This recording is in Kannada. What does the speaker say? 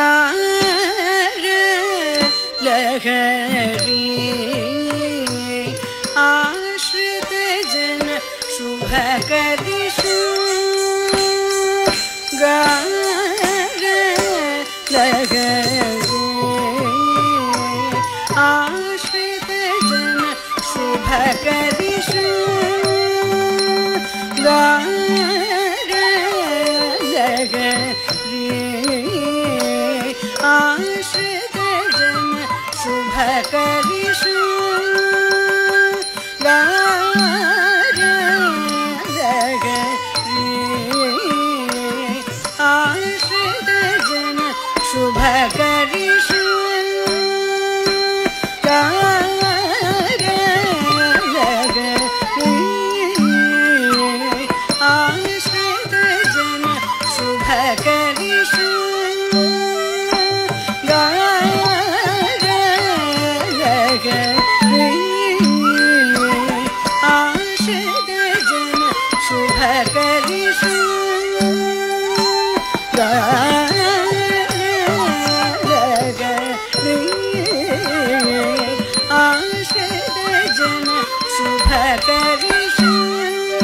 ಶೃಂಗಾರ ಲಹರಿ ಆಶ್ರಿತ ಜನ ಶುಭಕರಿ ಶೃಂಗಾರ ಲಹರಿ ಆಶ್ರಿತ ಜನ ಶುಭಕರಿ ಶೃಂಗಾರ ಆಶ್ರಿತ ಜನ ಶುಭಕರಿ ಶೃಂಗಾರ ಆಶ್ರಿತ ಜನ ಶುಭಕರಿ ಶೃಂಗಾರ ಆಶ್ರಿತ ಜನ ಶುಭಕರಿ ಶುಭಕರಿ